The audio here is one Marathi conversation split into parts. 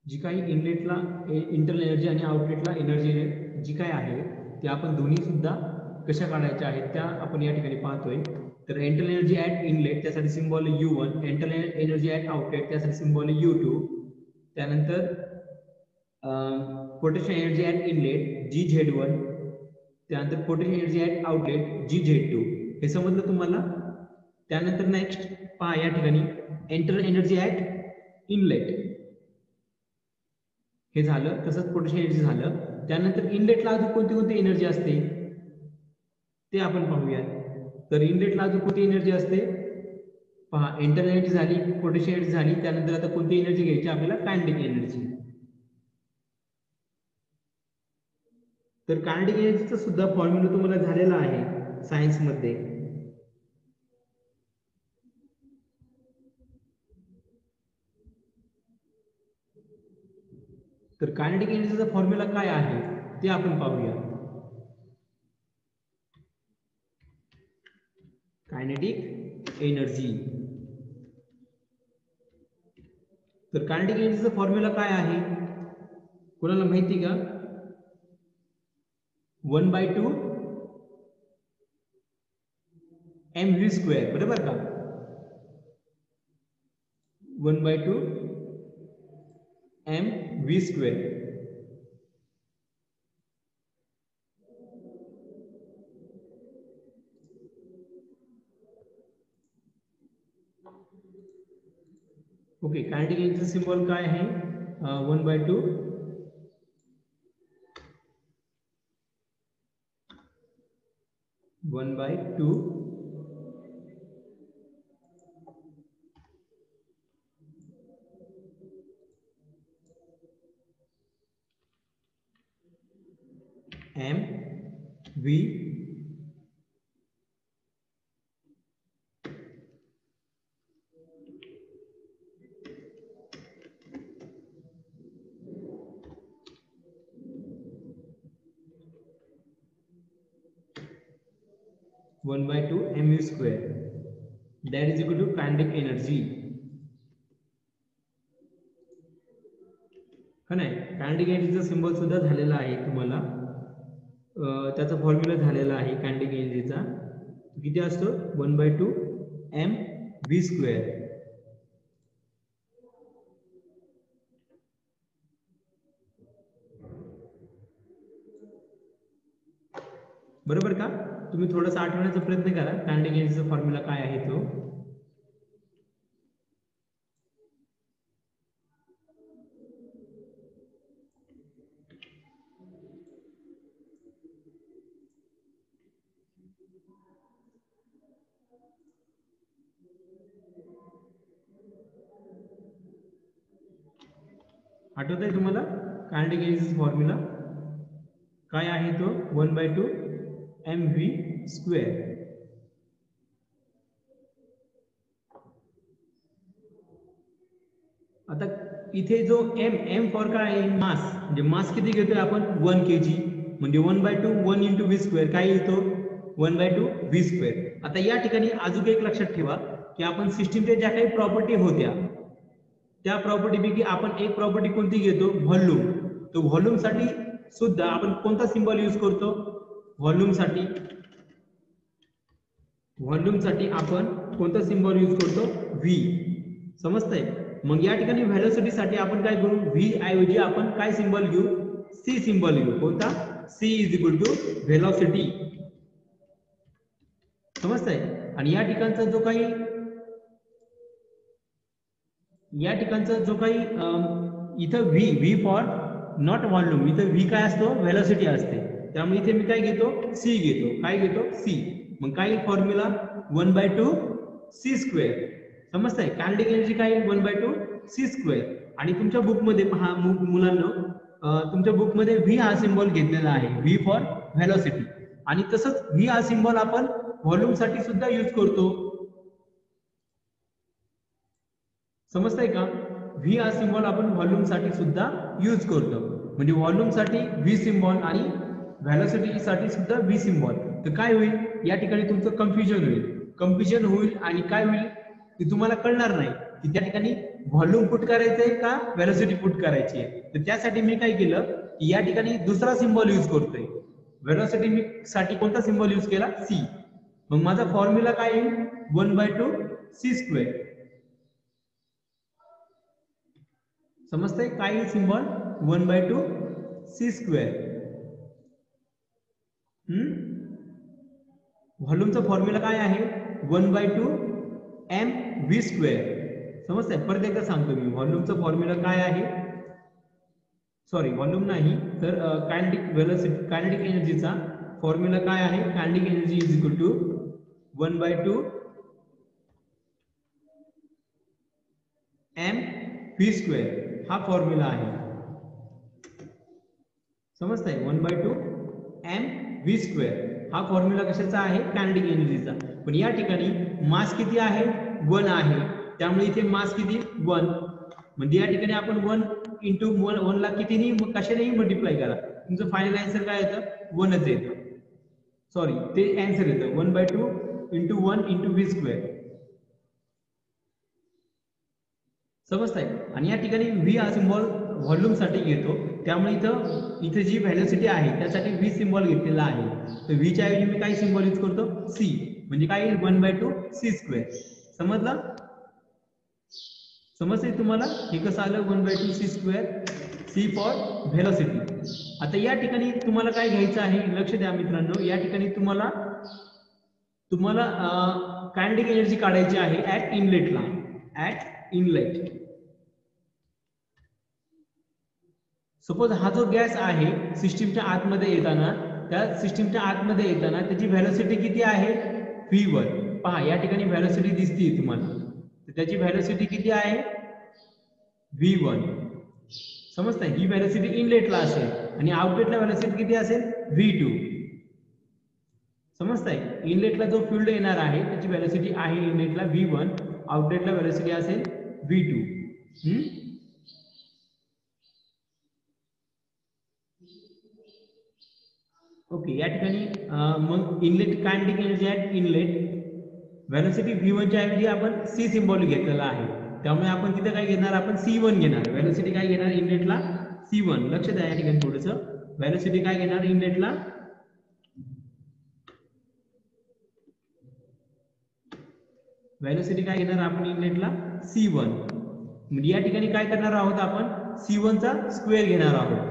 जी काही इनलेटला इंटरनल एनर्जी आणि आउटलेटला एनर्जी जी काय आहे ते आपण दोन्ही सुद्धा कशा काढायच्या आहेत त्या आपण या ठिकाणी पाहतोय. तर इंटरनल एनर्जी ऍट इनलेट त्यासाठी symbol U1, internal energy at outlet त्यासाठी सिम्बॉल U2. त्यानंतर potential energy at inlet GZ1, त्यानंतर potential energy at outlet GZ2. हे समजलं तुम्हाला. त्यानंतर नेक्स्ट पहा या ठिकाणी इंटरनल एनर्जी ऍट इनलेट हे झालं, तसंच पोटेन्शियल एनर्जी झालं. त्यानंतर इनलेटला अजून कोणती कोणती एनर्जी असते ते आपण पाहूया. तर इनलेटला अजून कोणती एनर्जी असते पहा. इंटरनल एनर्जी झाली, पोटेन्शियल एनर्जी झाली, त्यानंतर आता कोणती एनर्जी घ्यायची आपल्याला, कायनेटिक एनर्जी. तर कायनेटिक एनर्जीचा सुद्धा फॉर्म्युला तुम्हाला झालेला आहे सायन्स मध्ये. तर कायनेटिक एनर्जीचा फॉर्म्युला काय आहे ते आपण पाहूया. Kinetic energy. तर कायनेटिक एनर्जीचा फॉर्म्युला काय आहे कोणाला माहिती का? 1/2 mv², बरोबर का? 1/2 mv². ओके, कायनेटिक एनर्जीचा सिम्बॉल काय आहे? 1/2 mv². 1/2 mv². That is equal to kinetic energy. का नाही? कायनेटिक एनर्जीचा सिम्बॉल सुद्धा झालेला आहे तुम्हाला. त्याचा फॉर्म्युला झालेला आहे कायनेटिक एनर्जीचा. किती असतो? 1/2 mv². बरोबर का? तुम्ही थोडासा आठवण्याचा प्रयत्न करा कायनेटिक एनर्जीचा फॉर्म्युला काय आहे तो. आठवत आहे तुम्हाला कायनेटिक एनर्जीचा फॉर्म्युला काय आहे तो? 1/2 mv². आता इथे जो m फॉर काय आहे? मास. म्हणजे मास किती घेतोय आपण? 1 kg. म्हणजे 1/2 1 × v². काय येतो? 1/2 v². आता या ठिकाणी अजून एक लक्षात ठेवा की आपण सिस्टीमच्या ज्या काही प्रॉपर्टी होत्या त्या प्रॉपर्टी पैकी आपण एक प्रॉपर्टी कोणती घेतो? व्हॉल्यूम. तर व्हॉल्यूम साठी सुद्धा आपण कोणता सिम्बॉल यूज करतो? व्हॉल्यूम साठी आपण कोणता सिम्बॉल यूज करतो? v. समजतंय? मग या ठिकाणी व्हेलॉसिटी साठी आपण काय करू? v ऐवजी आपण काय सिम्बॉल घेऊ? c सिम्बॉल घेऊ. कोणता? c = velocity. समजतंय? आणि या ठिकाणचा जो काही इथं v फॉर नॉट व्हॉल्यूम, इथं v काय असतो? व्हेलॉसिटी असते. त्यामुळे इथे मी काय घेतो? c घेतो. काय घेतो? c. मग काय फॉर्म्युला? 1/2 c². समजतंय? कायनेटिक एनर्जी काय? 1/2 c². आणि तुमच्या बुक मध्ये पहा मुलांना, तुमच्या बुक मध्ये v हा सिम्बॉल घेतलेला आहे, v फॉर व्हेलॉसिटी. आणि तसंच v हा सिम्बॉल आपण व्हॉल्यूम साठी सुद्धा यूज करतो. समजतंय का? v हा सिम्बॉल आपण व्हॉल्यूम साठी सुद्धा यूज करतो. म्हणजे व्हॉल्यूम साठी v सिम्बॉल आणि व्हेलॉसिटी साठी सुद्धा v सिम्बॉल. तर काय होईल? या ठिकाणी तुमचं कन्फ्युजन होईल आणि काय होईल ते तुम्हाला कळणार नाही की त्या ठिकाणी व्हॉल्यूम पुट करायचंय का व्हेलॉसिटी पुट करायची आहे. तर त्यासाठी मी काय केलं, या ठिकाणी दुसरा सिम्बॉल यूज करतोय. व्हेलॉसिटी साठी कोणता सिम्बॉल यूज केला, सी. मग माझा फॉर्म्युला काय येईल, 1/2 c². समजतंय काय सिम्बॉल, 1/2 c². व्हॉल्यूमचा फॉर्म्युला काय आहे, 1/2 mv². समजतंय. परत एकदा सांगतो मी, व्हॉल्यूमचा फॉर्म्युला काय आहे, सॉरी व्हॉल्यूम नाही तर कायनेटिक व्हेलॉसिटी, कायनेटिक एनर्जीचा फॉर्म्युला काय आहे, kinetic energy is equal to 1/2 mv². हा फॉर्म्युला आहे. समजतंय. 1/2 mv². हा फॉर्म्युला कशाचा आहे, कायनेटिक एनर्जीचा. पण या ठिकाणी मास किती आहे, 1 आहे. त्यामुळे इथे मास किती, 1. म्हणजे या ठिकाणी आपण 1 × 1 ला कितीही कशानेही मल्टिप्लाय करा, तुमचं फायनल आन्सर काय येतं, 1च येतं. सॉरी, ते आन्सर येतं 1/2 × 1 × v². समजताय. आणि या ठिकाणी v हा सिम्बॉल व्हॉल्यूम साठी घेतो, त्यामुळे इथं जी व्हेलॉसिटी आहे त्यासाठी v सिम्बॉल घेतलेला आहे. तर v च्या ऐवजी मी काय सिम्बॉल यूज करतो, c. म्हणजे काय येईल, 1/2 c². समजलं, समजतंय तुम्हाला हे कसं आलं, 1/2 c², c फॉर व्हेलॉसिटी. आता या ठिकाणी तुम्हाला काय घ्यायचं आहे, लक्ष द्या मित्रांनो. या ठिकाणी तुम्हाला कायनेटिक एनर्जी काढायची आहे ऍट इनलेटला, ऍट इनलेट. सपोज हा जो गॅस आहे सिस्टीमच्या आतमध्ये येताना, त्या सिस्टीमच्या आतमध्ये येताना त्याची व्हेलॉसिटी किती आहे, v1. पहा या ठिकाणी व्हेलॉसिटी दिसते तुम्हाला, तर त्याची व्हेलॉसिटी किती आहे, v1. समजताय. ही व्हेलॉसिटी इनलेटला असेल आणि आउटलेटला व्हेलॉसिटी किती असेल, v2. समजताय. इनलेटला जो फील्ड येणार आहे त्याची व्हेलॉसिटी आहे इनलेटला v1, आउटलेटला व्हेलॉसिटी असेल v2. ओके. या ठिकाणी मग inlet kinetic energy at inlet, velocity v1 च्या ऐवजी आपण c सिम्बॉल घेतलेला आहे, त्यामुळे आपण तिथे काय घेणार, आपण c1 घेणार. व्हेलॉसिटी काय घेणार इनलेटला, c1. लक्ष द्या या ठिकाणी थोडंसं, व्हेलॉसिटी काय घेणार इनलेटला, व्हेलॉसिटी काय घेणार आपण इनलेटला, c1. म्हणजे या ठिकाणी काय करणार आहोत, आपण c1 चा स्क्वेअर घेणार आहोत.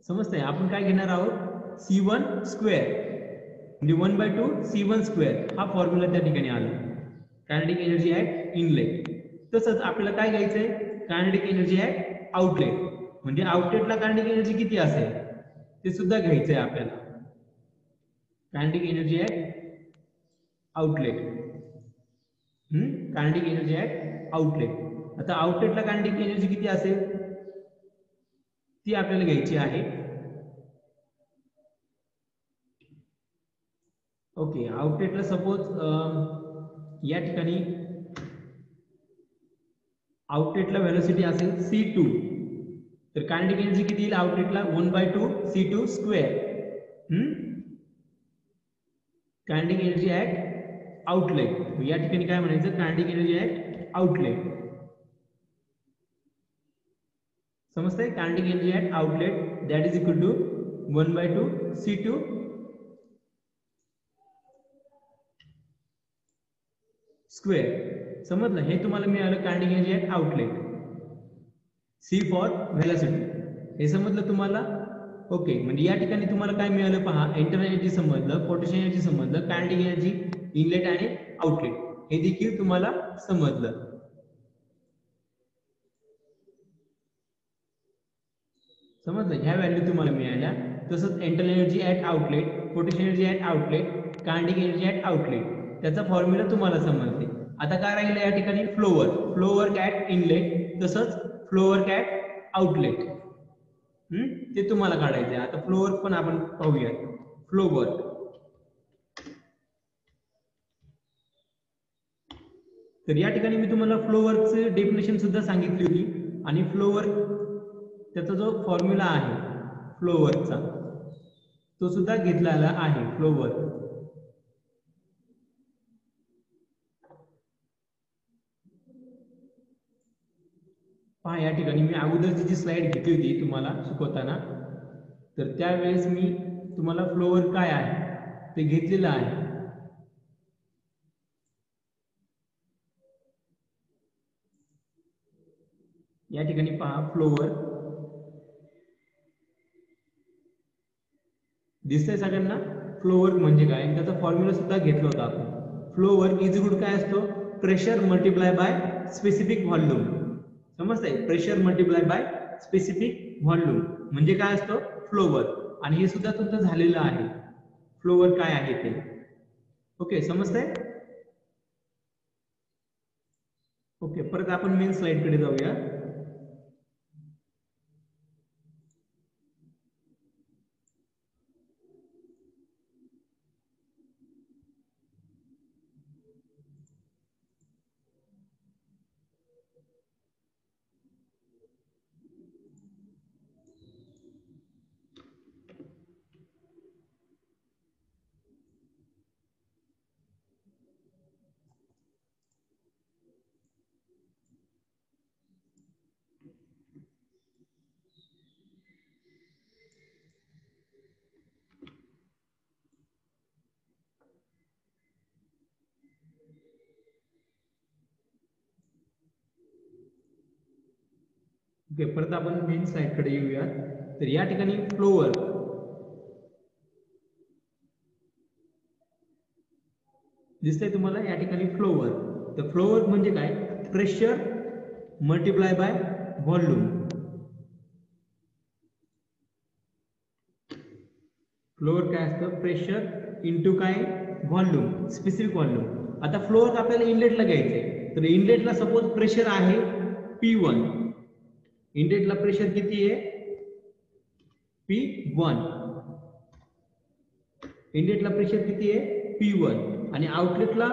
समजतंय. आपण काय घेणार आहोत, c1 स्क्वेअर, म्हणजे 1/2 c1². हा फॉर्म्युला त्या ठिकाणी आला, कायनेटिक एनर्जी ऍट इनलेट. तसंच आपल्याला काय घ्यायचंय, कायनेटिक एनर्जी ऍट आउटलेट. म्हणजे आउटलेटला कायनेटिक एनर्जी किती असेल ते सुद्धा घ्यायचंय आपल्याला. Kinetic energy at outlet, kinetic energy at outlet. आता आउटलेटला कायनेटिक एनर्जी किती असेल ती आपल्याला घ्यायची आहे. ओके. आउटलेटला सपोज या ठिकाणी आउटलेटला व्हेलॉसिटी असेल c2, तर कायनेटिक एनर्जी किती येईल आउटलेटला, 1/2 c2². Kinetic energy at outlet. या ठिकाणी काय म्हणायचं, कायनेटिक एनर्जी ऍट आउटलेट. समजतंय. Kinetic energy at outlet that is equal to 1/2 c2 square. समजलं. हे तुम्हाला मिळालं kinetic energy at outlet, c for velocity. हे समजलं तुम्हाला. ओके. म्हणजे या ठिकाणी तुम्हाला काय मिळालं पहा, इंटरनल एनर्जी समजलं, पोटेन्शियल एनर्जी समजलं, कायनेटिक एनर्जी इनलेट आणि आउटलेट हे देखील तुम्हाला समजलं. समजलं. ह्या व्हॅल्यू तुम्हाला मिळाल्या. तसंच internal energy at outlet, potential energy at outlet, kinetic energy at outlet, त्याचा फॉर्म्युला तुम्हाला समजते. आता काय राहिलं या ठिकाणी, फ्लो वर्क ऍट इनलेट, तसंच फ्लो वर्क ऍट आउटलेट. ते तुम्हाला काढायचं आहे. आता फ्लो वर्क पण आपण पाहूयात. फ्लो वर्क, तर या ठिकाणी मी तुम्हाला फ्लो वर्कचे डेफिनेशन सुद्धा सांगितली होती, आणि फ्लो वर्क त्याचा जो फॉर्म्युला आहे फ्लो वर्कचा तो सुद्धा घेतलेला आहे. फ्लो वर्क पहा या ठिकाणी मी अगोदरची जी स्लाइड घेतली होती तुम्हाला शिकवताना, तर त्यावेळेस मी तुम्हाला फ्लोवर काय आहे ते घेतलेलं आहे. या ठिकाणी पहा फ्लोवर दिसतंय सगळ्यांना. फ्लोवर म्हणजे काय, त्याचा फॉर्म्युला सुद्धा घेतला होता आपण. फ्लोवर इज इक्वल काय असतो, pressure multiply by specific volume. समजतंय, pressure multiply by specific volume म्हणजे काय असतो फ्लोवर. आणि हे सुद्धा तुमचं झालेलं आहे, फ्लोवर काय आहे ते. ओके, समजतंय. ओके, परत आपण मेन स्लाइड कडे जाऊया. ओके, परत आपण मेन स्लाइड कडे येऊया. तर या ठिकाणी फ्लोवर दिसतंय तुम्हाला, या ठिकाणी फ्लोवर. तर फ्लोवर म्हणजे काय, pressure multiply by volume. Flower काय असतं, प्रेशर इंटू काय, व्हॉल्यूम, स्पेसिफिक व्हॉल्यूम. आता फ्लोवर आपल्याला इनलेटला घ्यायचंय, तर इनलेटला सपोज प्रेशर आहे P1. इनलेटला प्रेशर किती आहे, P1. इनलेटला प्रेशर किती आहे, P1. आणि आउटलेटला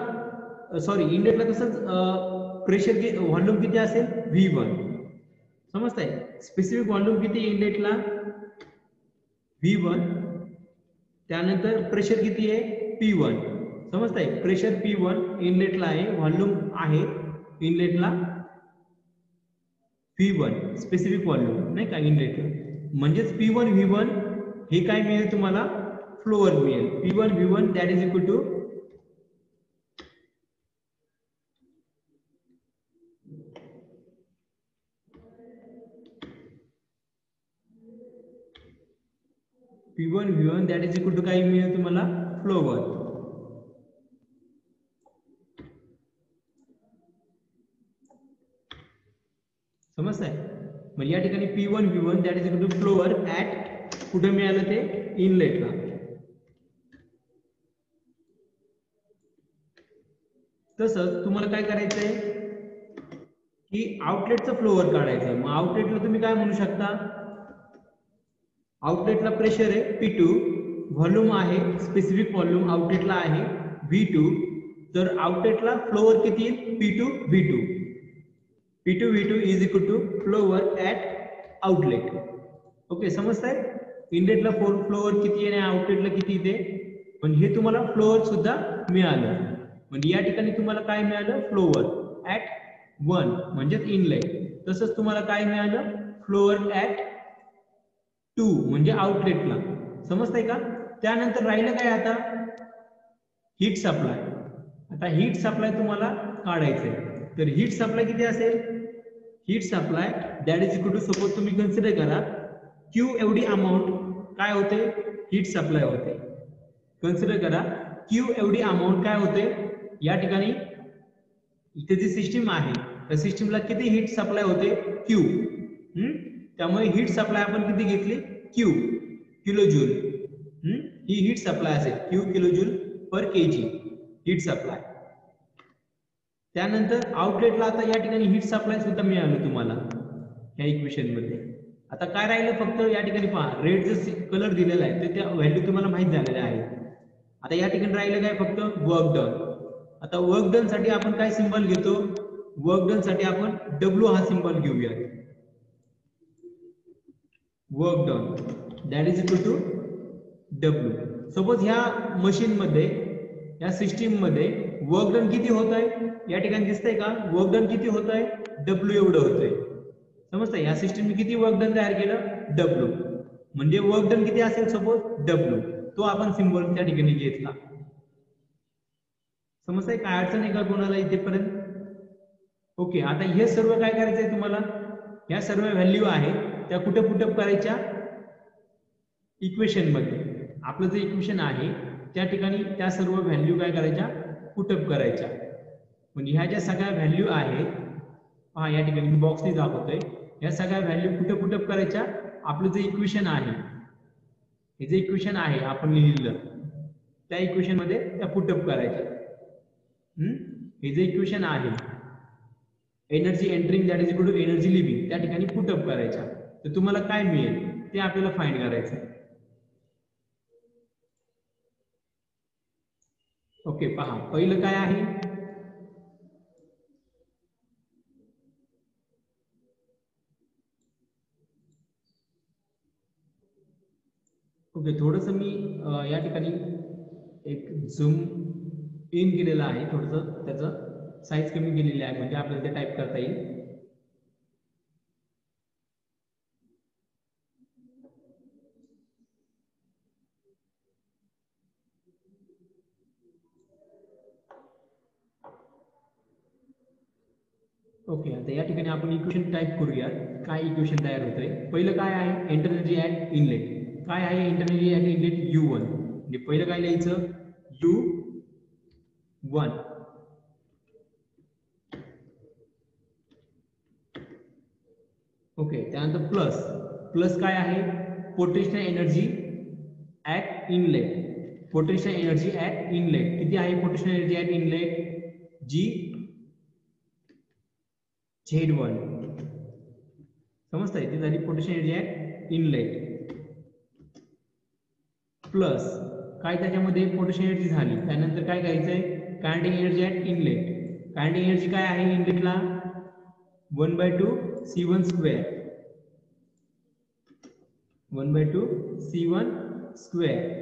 इनलेटला तसंच प्रेशर व्हॉल्यूम किती असेल, V1. समजतंय, स्पेसिफिक व्हॉल्यूम किती इनलेटला, V1. त्यानंतर प्रेशर किती आहे, P1. समजतंय, प्रेशर P1 इनलेटला आहे, व्हॉल्यूम आहे इनलेटला V1, स्पेसिफिक व्हॉल्यूम नाही का इनलेटला. म्हणजेच P1 V1 हे काय मिळेल तुम्हाला, फ्लोवर मिळेल. P1 V1 that is equal to P1 V1 that is equal to काय मिळेल तुम्हाला, फ्लोवर. समजतंय, म्हणजे या ठिकाणी P1 V1 that is equal to flow work at कुठे मिळालं ते, इनलेटला. तसंच तुम्हाला काय करायचंय की आउटलेटचं फ्लोवर काढायचं. मग आउटलेटला तुम्ही काय म्हणू शकता, आउटलेटला प्रेशर आहे P2, व्हॉल्यूम आहे स्पेसिफिक व्हॉल्यूम आउटलेटला आहे V2. तर आउटलेटला फ्लोवर किती येईल, P2 V2. P2 V2 is equal to flow work at outlet. Okay, समजतंय, इनलेटला फ्लोवर किती आहे आणि आउटलेटला किती येते. म्हणजे हे तुम्हाला फ्लोवर सुद्धा मिळालं. म्हणजे या ठिकाणी तुम्हाला काय मिळालं, फ्लोवर ऍट 1 म्हणजेच इनलेट. तसंच तुम्हाला काय मिळालं, फ्लोवर ऍट 2 म्हणजे आउटलेटला. समजतंय का. त्यानंतर राहिलं काय आता, हीट सप्लाय. आता हीट सप्लाय तुम्हाला काढायचंय. तर हीट सप्लाय किती असेल, heat supply that is equal to, suppose तुम्ही कन्सिडर करा Q एवढी अमाऊंट काय होते, हीट सप्लाय होते. कन्सिडर करा Q एवढी अमाऊंट काय होते, या ठिकाणी इथे जी सिस्टीम आहे त्या सिस्टीमला किती हीट सप्लाय होते, Q. त्यामुळे हीट सप्लाय आपण किती घेतली, Q किलोजूल. ही हीट सप्लाय असेल Q kilojoule per kg heat supply. त्यानंतर आउटलेटला आता या ठिकाणी हीट सप्लाय सुद्धा मिळालं तुम्हाला या इक्वेशन मध्ये. आता काय राहिलं, फक्त या ठिकाणी पहा रेड जो कलर दिलेला आहे ते त्या व्हॅल्यू तुम्हाला माहित झालेल्या आहेत. आता या ठिकाणी राहिलं काय, फक्त वर्क डन. आता वर्क डन साठी आपण काय सिंबल घेतो, वर्क डन साठी आपण W हा सिंबल घेऊया. Work done that is equal to W. Suppose ह्या मशीन मध्ये, या सिस्टीम मध्ये वर्क डन किती होत आहे, या ठिकाणी दिसतंय का, वर्क डन किती होत आहे, W एवढं होत आहे. समजतंय? या सिस्टीमने किती वर्क डन तयार केलं? W. म्हणजे वर्क डन किती असेल? Suppose W. तो आपण सिम्बॉल त्या ठिकाणी घेतला. समजतंय? काय अडचण आहे का कोणाला इथेपर्यंत? ओके. आता हे सर्व काय करायचंय तुम्हाला? या सर्व व्हॅल्यू आहेत त्या कुठे पुटअप करायच्या? इक्वेशन मध्ये. आपलं जे इक्वेशन आहे त्या ठिकाणी त्या सर्व व्हॅल्यू काय करायच्या? पुटअप करायच्या. म्हणजे ह्या ज्या सगळ्या व्हॅल्यू आहेत, पहा या ठिकाणी मी बॉक्सने दाखवतोय, या सगळ्या व्हॅल्यू कुठे पुटअप करायच्या? आपलं जे इक्वेशन आहे, हे जे इक्वेशन आहे आपण लिहिलेलं, त्या इक्वेशन मध्ये त्या पुटअप करायच्या. हे जे इक्वेशन आहे energy entering that is equal to energy leaving, त्या ठिकाणी पुटअप करायच्या. तर तुम्हाला काय मिळेल ते आपल्याला फाइंड करायचं. ओके. पहा पहिलं काय आहे? ओके. थोडस मी या ठिकाणी एक झूम इन केलेलं आहे, थोडस त्याचं साईज कमी केलेली आहे म्हणजे आपल्याला ते टाईप करता येईल. ओके. आता या ठिकाणी आपण इक्वेशन टाईप करूया. काय इक्वेशन तयार होतंय? पहिलं काय आहे? इंटरनर्जी ऍट इनलेट. काय आहे इंटरनर्जी ऍट इनलेट? U1. म्हणजे पहिलं काय लिहायचं? U1. ओके. त्यानंतर प्लस. प्लस काय आहे? Potential energy at inlet. Potential energy at inlet किती आहे? पोटेन्शियल एनर्जी ऍट इनलेट जी Z1. समजतंय? ती झाली potential energy at inlet. Plus काय त्याच्यामध्ये पोटेन्शियल एनर्जी झाली, त्यानंतर काय करायचंय? Kinetic energy at inlet. Kinetic energy काय आहे इनलेटला? 1/2 C1 square. 1/2 C1 square.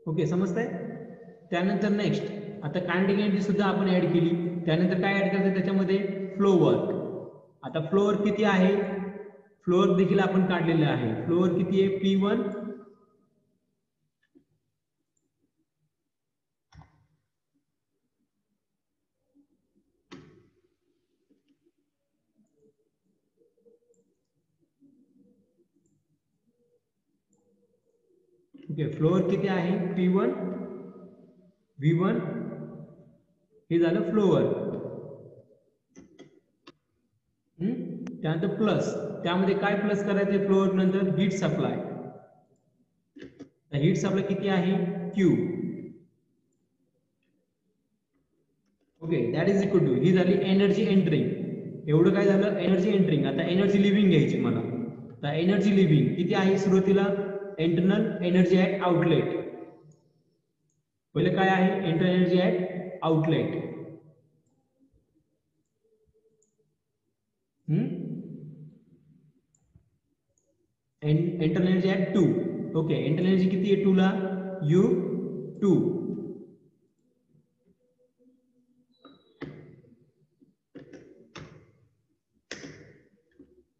Okay. समजतंय? त्यानंतर नेक्स्ट आता कायनेटिक एनर्जी सुद्धा आपण ऍड केली. त्यानंतर काय ऍड करायचं त्याच्यामध्ये? Flow work. आता फ्लो वर्क किती आहे? फ्लो वर्क देखील आपण काढलेलं आहे. फ्लो वर्क किती आहे? P1. ओके. फ्लो वर्क किती आहे? P1 V1. हे झालं फ्लो वर्क. त्यानंतर प्लस. त्यामध्ये काय प्लस करायचं? फ्लो वर्क नंतर हीट सप्लाय. हीट सप्लाय किती आहे? Q. Okay. That is equal to, ही झाली एनर्जी एंटरिंग. एवढं काय झालं? Energy entering. आता एनर्जी लिव्हिंग घ्यायची मला. आता एनर्जी लिव्हिंग किती आहे सुरुवातीला? Internal energy at outlet. पहिलं काय आहे? Internal energy at outlet. Internal energy at 2. Okay. Internal energy किती आहे 2 ला? U2.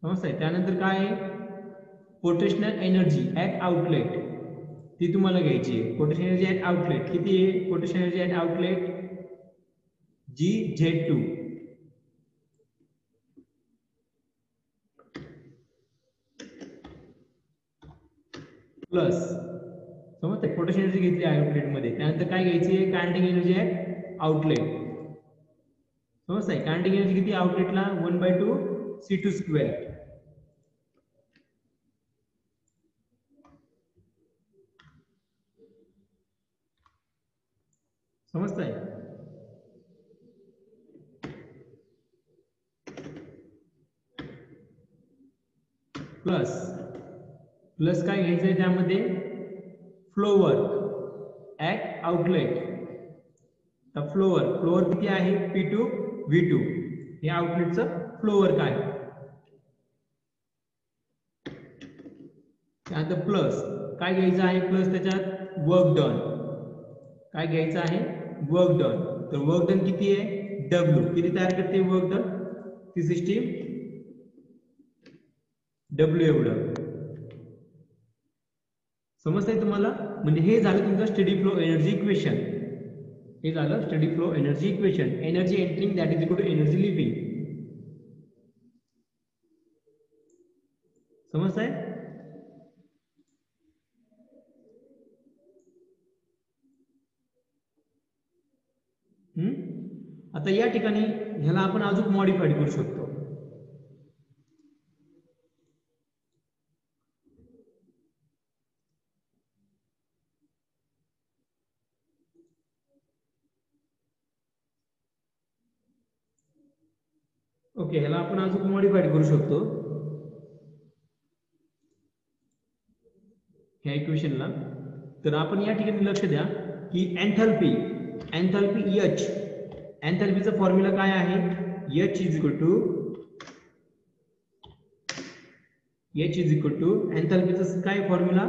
समजतंय? त्यानंतर काय आहे? पोटेन्शियल एनर्जी ऍट आउटलेट, ती तुम्हाला घ्यायची आहे. पोटेन्शियल एनर्जी ऍट आउटलेट किती आहे? Potential energy at outlet GZ2. Plus. समजतंय? पोटेन्शियल एनर्जी घेतली आहे आउटलेट मध्ये. त्यानंतर काय घ्यायची आहे? Kinetic energy at outlet. समजतंय? कायनेटिक एनर्जी किती आउटलेटला? 1/2 C2 स्क्वेअर. समजतंय? प्लस. प्लस काय घ्यायचंय त्यामध्ये? Flow work at outlet. तर फ्लो वर्क किती आहे? P2 V2. हे आउटलेटचं फ्लो वर्क आहे. आता प्लस काय घ्यायचं आहे, प्लस त्याच्यात वर्क डन काय घ्यायचं आहे, वर्क डन. तर वर्क डन किती आहे, डब्ल्यू किती तयार करते वर्क डन ती सिस्टीम, डब्ल्यू एवढं. समजतंय तुम्हाला? म्हणजे हे झालं तुमचं स्टडी फ्लो एनर्जी इक्वेशन. हे झालं study flow energy equation. Energy entering that is equal to energy leaving. समजतंय? आता या ठिकाणी ह्याला आपण अजून मॉडिफाईड करू शकतो. ओके, ह्याला आपण अजून मॉडिफाईड करू शकतो ह्या इक्वेशनला. तर आपण या ठिकाणी लक्ष द्या की एंथॅल्पी एच, एंथॅल्पीचा फॉर्म्युला काय आहे, एच इज इक्वल टू एंथॅल्पीचा काय फॉर्म्युला,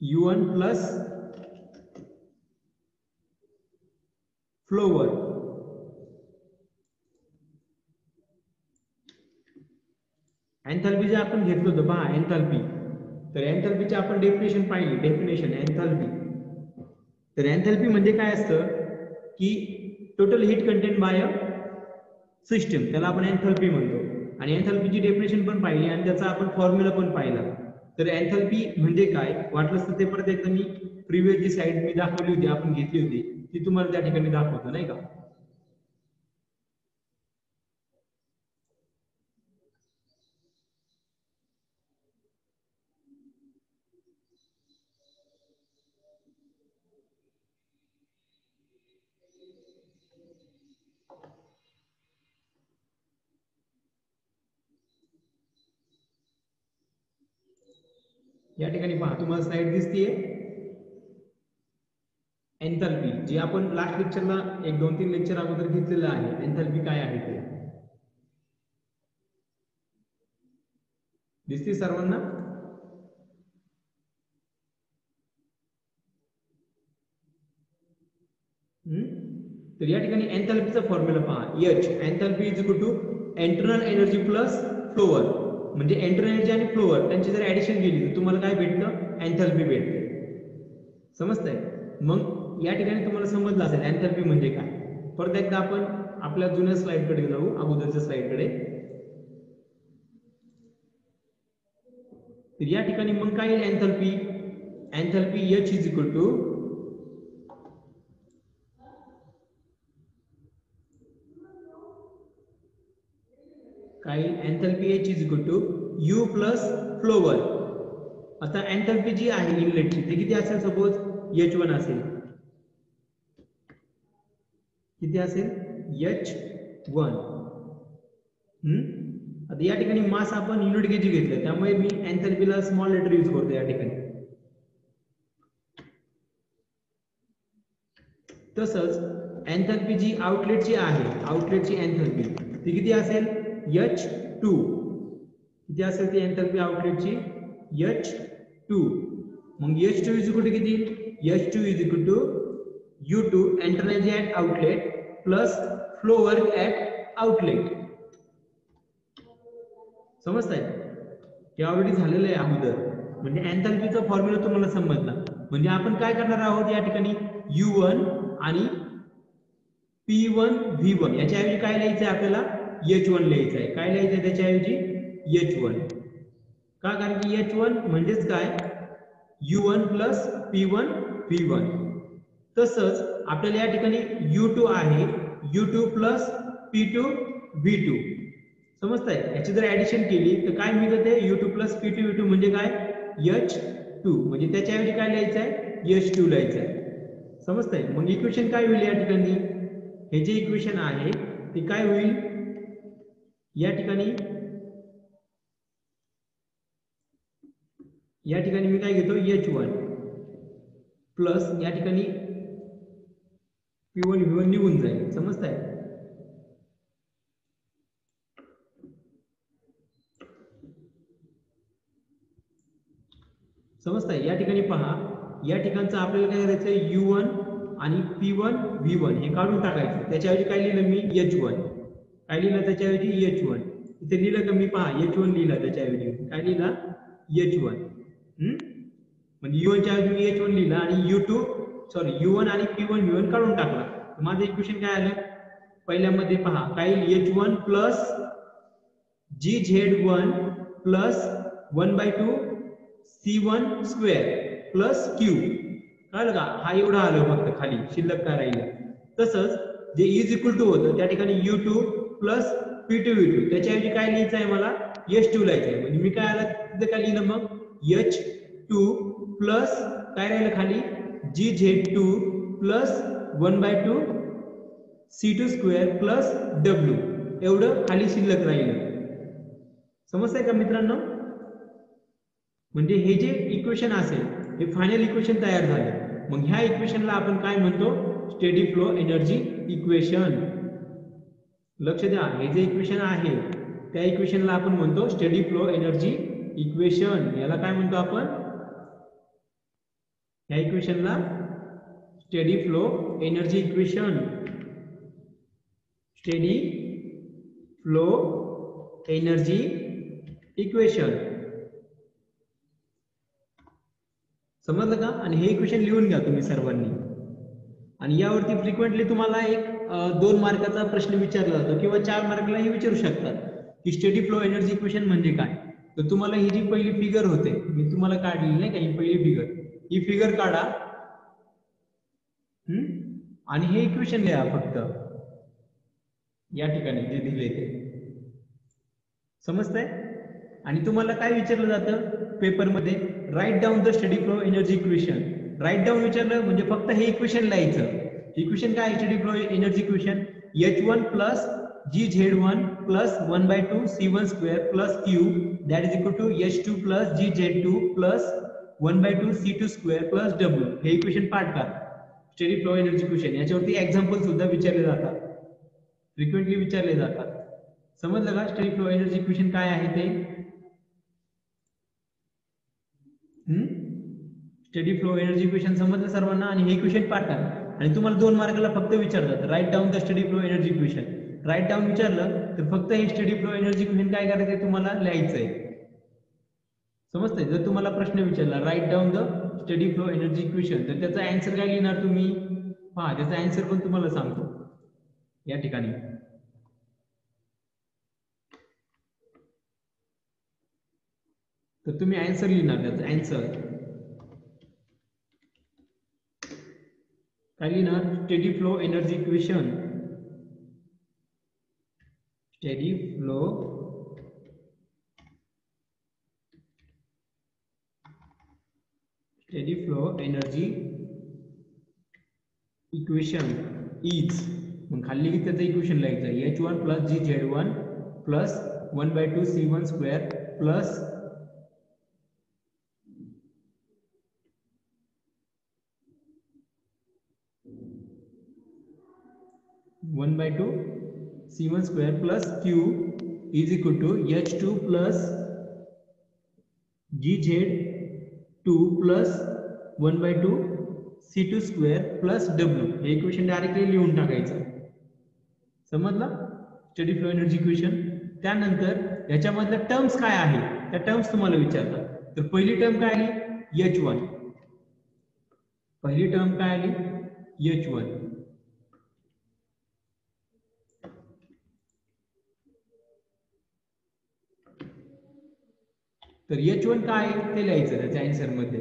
U1 प्लस फ्लोवर. एंथॅल्पी जे आपण घेतलं होतं पहा एंथॅल्पी, तर एंथॅल्पीची आपण डेफिनेशन पाहिली, डेफिनेशन एंथॅल्पी. तर एंथॅल्पी म्हणजे काय असतं की total heat content bye a system, त्याला आपण एंथॅल्पी म्हणतो. आणि एंथॅल्पीची डेफिनेशन पण पाहिली आणि त्याचा आपण फॉर्म्युला पण पाहिला. तर एंथॅल्पी म्हणजे काय वाटलंच तर ते परत एकदा मी प्रिव्हियस जी साईड मी दाखवली होती, आपण घेतली होती, ती तुम्हाला त्या ठिकाणी दाखवतो नाही का. या ठिकाणी पहा तुम्हाला स्लाइड दिसतीये एंथॅल्पी, जी आपण लास्ट लेक्चरला 1-2-3 लेक्चर अगोदर घेतलेलं आहे. एंथॅल्पी काय आहे ते दिसते सर्वांना? तर या ठिकाणी एंथॅल्पीचा फॉर्म्युला पहा, H enthalpy is equal to internal energy plus flow. म्हणजे इंटरनल एनर्जी आणि फ्लोअर त्यांची जर ऍडिशन केली तर तुम्हाला काय भेटतं, एंथॅल्पी भेटते. समजतंय? मग या ठिकाणी तुम्हाला समजलं असेल एंथॅल्पी म्हणजे काय. परत एकदा आपण आपल्या जुन्या स्लाइडकडे जाऊ, अगोदरच्या स्लाइडकडे. तर या ठिकाणी मग काय येईल, enthalpy H is equal to काय, enthalpy H is equal to U plus flow. आता एंथॅल्पी जी आहे इनलेटची ते किती असेल, सपोज H1 असेल, किती असेल H1. आता या ठिकाणी मास आपण युनिट केजी घेतलं, त्यामुळे मी एंथॅल्पीला स्मॉल लेटर यूज करतो या ठिकाणी. तसंच एंथॅल्पी जी आउटलेटची आहे, आउटलेटची एंथॅल्पी ती किती असेल, H2. किती असेल ती एंथॅल्पी आउटलेटची, H2. मग H2 इज इक्वल टू किती, H2 is equal to U2 internal energy at outlet plus flow work at outlet. समजताय? हे ऑलरेडी झालेलं आहे अगोदर. म्हणजे एंथॅल्पीचा फॉर्म्युला तुम्हाला समजला. म्हणजे आपण काय करणार आहोत या ठिकाणी, U1 आणि P1 V1 याच्याऐवजी काय लिहायचं आहे आपल्याला, H1 लिहायचं आहे. काय लिहायचं आहे त्याच्याऐवजी, H1. का, कारण की H1 म्हणजेच काय, U1 प्लस P1 V1. तसंच आपल्याला या ठिकाणी U2 आहे, U2 प्लस P2 V2. समजताय? याची जर ऍडिशन केली तर काय मिळतं ते, U2 प्लस P2 V2 म्हणजे काय, H2. म्हणजे त्याच्याऐवजी काय लिहायचं आहे, H2 लिहायचं आहे. समजताय? मग इक्वेशन काय होईल या ठिकाणी, हे जे इक्वेशन आहे ते काय होईल या ठिकाणी, मी काय घेतो, H1 प्लस या ठिकाणी P1 V1 निघून जाईल. समजताय? समजताय? या ठिकाणी पहा, या ठिकाणचं आपल्याला काय करायचं, U1 आणि P1 V1 हे काढून टाकायचं. त्याच्याऐवजी काय लिहिलं मी, H1. काय लिहिलं त्याच्याऐवजी, H1. इथे लिहिलं का मी, पहा H1 लिहिलं त्याच्याऐवजी. काय लिहिला, H1. म्हणजे U1 च्या ऐवजी H1 लिहिलं आणि U1 आणि P1 V1 काढून टाकला. माझं इक्वेशन काय आलं, पहिल्यामध्ये पहा काय, H1 plus GZ1 plus 1/2 C1 square plus Q. कळलं का, हा एवढा आलं फक्त खाली, शिल्लक काय राहिलं. तसंच जे इज इक्वल टू होतं त्या ठिकाणी U2 प्लस P2 V2, त्याच्याऐवजी काय लिहायचं आहे मला, H2 लिहायचं आहे. म्हणजे मी काय आलं तिथं काय लिहिलं मग, H2 प्लस काय राहिलं खाली, GZ2 plus 1/2 C2 square plus W, एवढं खाली शिल्लक राहिलं. समजतंय का मित्रांनो? म्हणजे हे जे इक्वेशन असेल हे फायनल इक्वेशन तयार झालं. मग ह्या इक्वेशनला आपण काय म्हणतो, स्टेडी फ्लो एनर्जी इक्वेशन. लक्ष द्या, हे जे इक्वेशन आहे त्या इक्वेशनला आपण म्हणतो स्टेडी फ्लो एनर्जी इक्वेशन. याला काय म्हणतो आपण, ह्या इक्वेशनला steady flow energy equation. Steady flow energy equation. समजलं का? आणि हे इक्वेशन लिहून घ्या तुम्ही सर्वांनी. आणि यावरती फ्रिक्वेंटली तुम्हाला एक 2 मार्काचा प्रश्न विचारला जातो किंवा 4 मार्कलाही विचारू शकतात की स्टेडी फ्लो एनर्जी इक्वेशन म्हणजे काय. तर तुम्हाला ही जी पहिली फिगर होते, मी तुम्हाला काढलेली नाही का, ही पहिली फिगर, ही फिगर काढा आणि हे इक्वेशन लिहा फक्त या ठिकाणी जे दिले ते. समजतंय? आणि तुम्हाला काय विचारलं जातं पेपरमध्ये, write down the steady flow energy equation. Write down विचारलं म्हणजे फक्त हे इक्वेशन लिहायचं. इक्वेशन काय, steady flow energy equation, H1 plus GZ1 plus 1/2 C1 square plus Q that is equal to H2 plus GZ2 plus 1/2 C2 square plus W. हे इक्वेशन पाठ करा, स्टेडी फ्लो एनर्जी इक्वेशन. याच्यावरती एक्झाम्पल सुद्धा विचारले जातात, फ्रिक्वेंटली विचारले जातात. समजलं का स्टेडी फ्लो एनर्जी इक्वेशन काय आहे ते? स्टेडी फ्लो एनर्जी इक्वेशन समजलं सर्वांना? आणि हे इक्वेशन पाठ करा. आणि तुम्हाला 2 मार्काला फक्त विचारतात, write down the steady flow energy equation. Write down विचारलं तर फक्त हे स्टेडी फ्लो एनर्जी इक्वेशन काय करायचं तुम्हाला लिहायचंय. समजतंय? जर तुम्हाला प्रश्न विचारला write down the steady flow energy equation, तर त्याचा आन्सर काय लिहिणार तुम्ही, पहा त्याचा आन्सर पण तुम्हाला सांगतो या ठिकाणी. तर तुम्ही आन्सर लिहिणार, त्याचा आन्सर काय लिहिणार, steady flow energy equation. Steady flow energy equation is, मग खाली त्याचं इक्वेशन लिहायचं, H1 plus GZ1 plus 1/2 C1 square plus 1/2 C1 square plus Q is equal to H2 plus GZ2 plus 1/2 C2 square plus W. हे इक्वेशन डायरेक्टली लिहून टाकायचं. समजलं? Steady flow energy equation. त्यानंतर याच्यामधल्या टर्म्स काय आहे त्या टर्म्स तुम्हाला विचारतात. तर पहिली टर्म काय आली, H1. पहिली टर्म काय आली, H1. तर H1 काय आहे ते लिहायचं त्याच्या आन्सर मध्ये.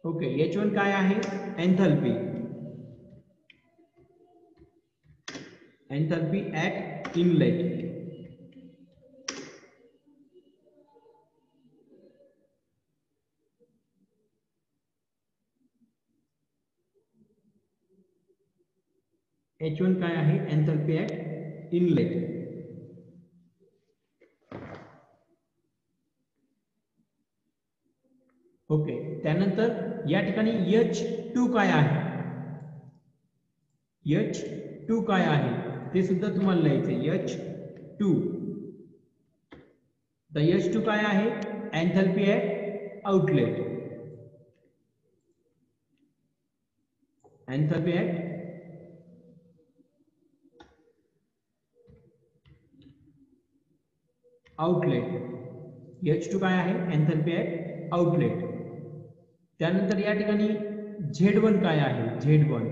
ओके, H1 काय आहे, एंथॅल्पी. Enthalpy at inlet. H1 काय आहे, एंथैल्पी at inlet. ओके, त्यानंतर या ठिकाणी H2 काय आहे, H2 काय आहे ते सुद्धा तुम्हाला लिहायचं आहे. H2 तर H2 काय आहे, enthalpy at outlet, enthalpy at outlet. H2 काय आहे, एंथॅल्पी ॲट आउटलेट. त्यानंतर या ठिकाणी Z1 काय आहे, Z1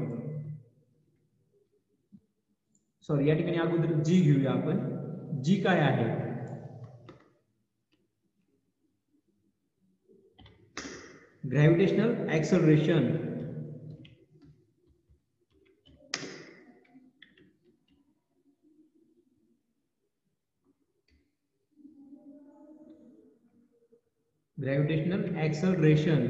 सॉरी या ठिकाणी अगोदर G घेऊया आपण. G काय आहे, ग्रॅव्हिटेशनल ऍक्सलरेशन. ग्रॅव्हिटेशनल ऍक्सलरेशन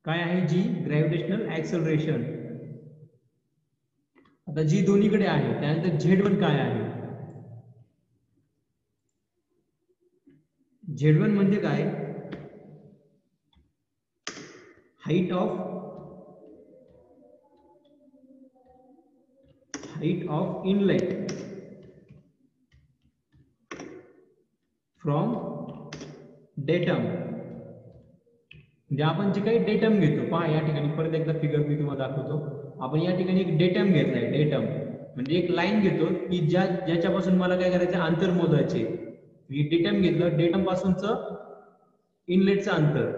काय आहे, जी ग्रॅव्हिटेशनल ऍक्सलरेशन. आता जी दोन्हीकडे आहे. त्यानंतर Z1 काय आहे, Z1 म्हणजे काय, height of inlet from datum. म्हणजे आपण जे काही डेटम घेतो, पहा या ठिकाणी परत एकदा फिगर मी तुम्हाला दाखवतो. आपण या ठिकाणी एक डेटम घेतलाय. डेटम म्हणजे एक लाईन घेतो की ज्याच्यापासून मला काय करायचं, अंतर मोजायचे. डेटम घेतलं, डेटम पासूनचं इनलेटचं अंतर,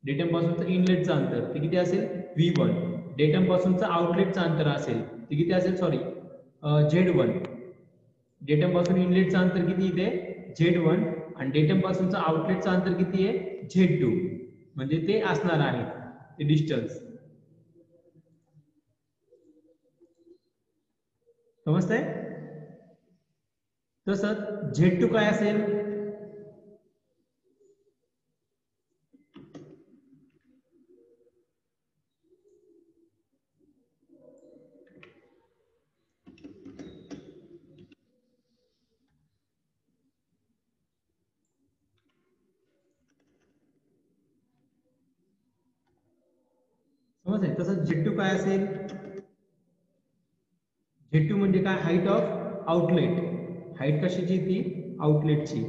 डेटम पासूनचं इनलेटचं अंतर ते किती असेल, V1. डेटम पासूनचं आउटलेटचं अंतर असेल ते किती असेल, सॉरी Z1. डेटम पासून इनलेटचं अंतर किती इथे, Z1. आणि डेटम पासूनचं आउटलेटचं अंतर किती आहे, Z2. म्हणजे ते असणार आहे ते डिस्टन्स. समजतंय. तसंच Z2 काय असेल, समजतंय. तसंच Z2 काय असेल, Z2 म्हणजे काय, हाईट ऑफ आउटलेट. हाईट कशाची, ती आउटलेटची.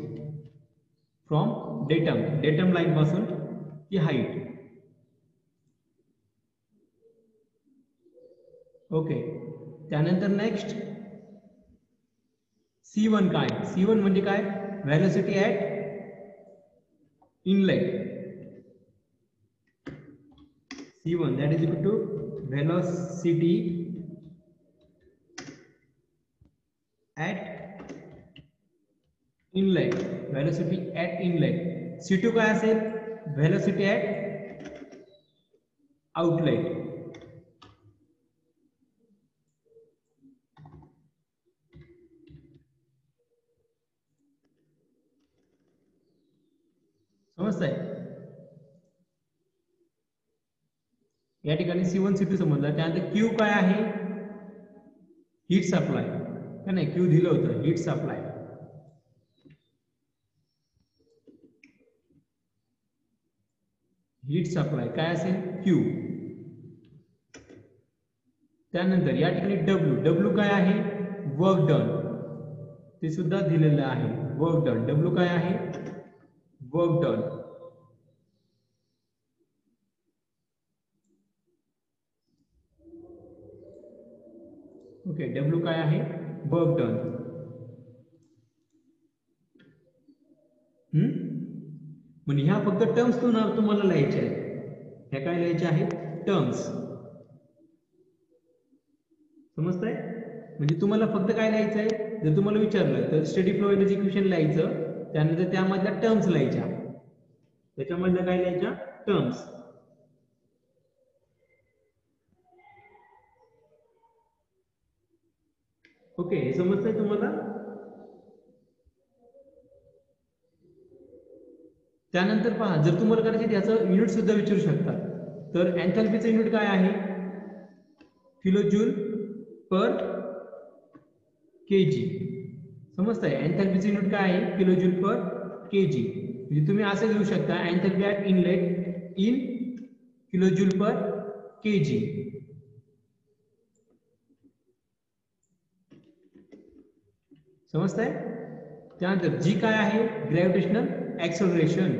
फ्रॉम डेटम, डेटम लाईन पासून ती हाईट. ओके, त्यानंतर नेक्स्ट C1 काय, C1 म्हणजे काय, velocity at inlet. C1 that is equal to velocity at inlet, velocity at inlet. C2 काय असेल, velocity at outlet. समजतंय. या ठिकाणी C1 C2 समजला. त्यानंतर Q काय आहे, हीट सप्लाय. का नाही, Q दिलं होतं, हीट सप्लाय. हीट सप्लाय काय असेल, Q. त्यानंतर या ठिकाणी W काय आहे, वर्क डन. ते सुद्धा दिलेलं आहे, वर्क डन. W काय आहे, वर्क डन. ओके, W काय आहे, वर्क डन. म्हणजे ह्या फक्त टर्म्स तुम्हाला लिहायच्या आहेत. ह्या काय लिहायच्या आहेत, टर्म्स. समजतंय. म्हणजे तुम्हाला फक्त काय लिहायचं आहे, जर तुम्हाला विचारलं तर स्टेडी फ्लो एनर्जी इक्वेशन लिहायचं. त्यानंतर त्यामधल्या टर्म्स लिहायच्या, त्याच्यामधल्या काय लिहायच्या, टर्म्स. ओके, हे समजतंय तुम्हाला. त्यानंतर पहा, जर तुम्हाला करायचे याचं युनिट सुद्धा विचारू शकतात. तर एंथॅल्पीचं युनिट काय आहे, किलोजूल पर केजी. समजतंय. एंथॅल्पीचं युनिट काय आहे, किलोजूल पर kg. म्हणजे तुम्ही असं घेऊ शकता enthalpy at inlet in kilojoule per kg. समजतंय? त्यानंतर जी काय आहे ग्रॅव्हिटेशनल ऍक्सलरेशन.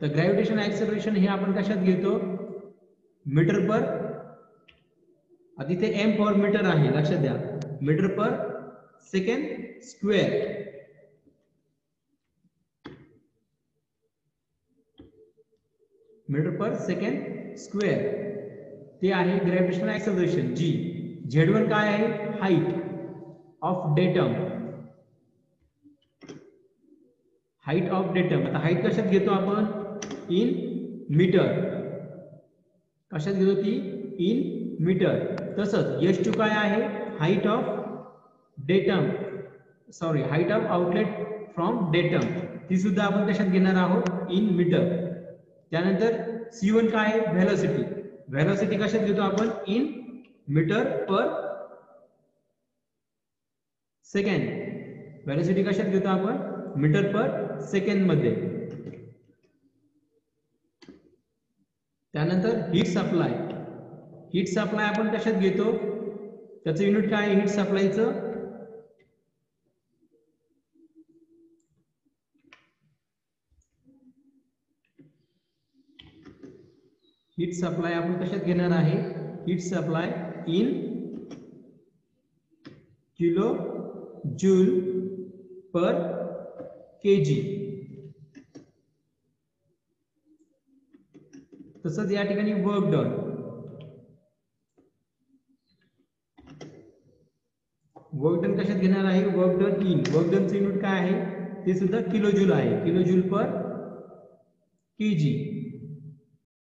तर ग्रॅव्हिटेशनल ऍक्सलरेशन हे आपण कशात घेतो मीटर पर. आता इथे एम पर मीटर आहे लक्षात द्या, metre per second square. Metre per second square ते आहे ग्रॅव्हिटेशनल ऍक्सलरेशन जी. Z1 काय आहे height of datum. Height of datum. आता हाईट कशात घेतो आपण इन मीटर. कशात घेतो ती इन मीटर. तसंच H2 काय आहे height of datum, sorry height of outlet from datum. ती सुद्धा आपण कशात घेणार आहोत इन मीटर. त्यानंतर C1 काय आहे व्हेलॉसिटी. व्हेलॉसिटी कशात घेतो आपण in metre per second. Velocity कशात घेतो आपण मीटर पर सेकंड मध्ये. त्यानंतर हीट सप्लाय. हीट सप्लाय आपण कशात घेतो, त्याचं युनिट काय आहे हीट सप्लायचं हीट सप्लाय आपण कशात घेणार आहे heat supply in kilo joule per kg. तसंच या ठिकाणी वर्क डन. वर्क डन कशात घेणार आहे वर्क डन इन. वर्क डनचं युनिट काय आहे ते सुद्धा किलो जूल आहे, किलो जूल पर kg.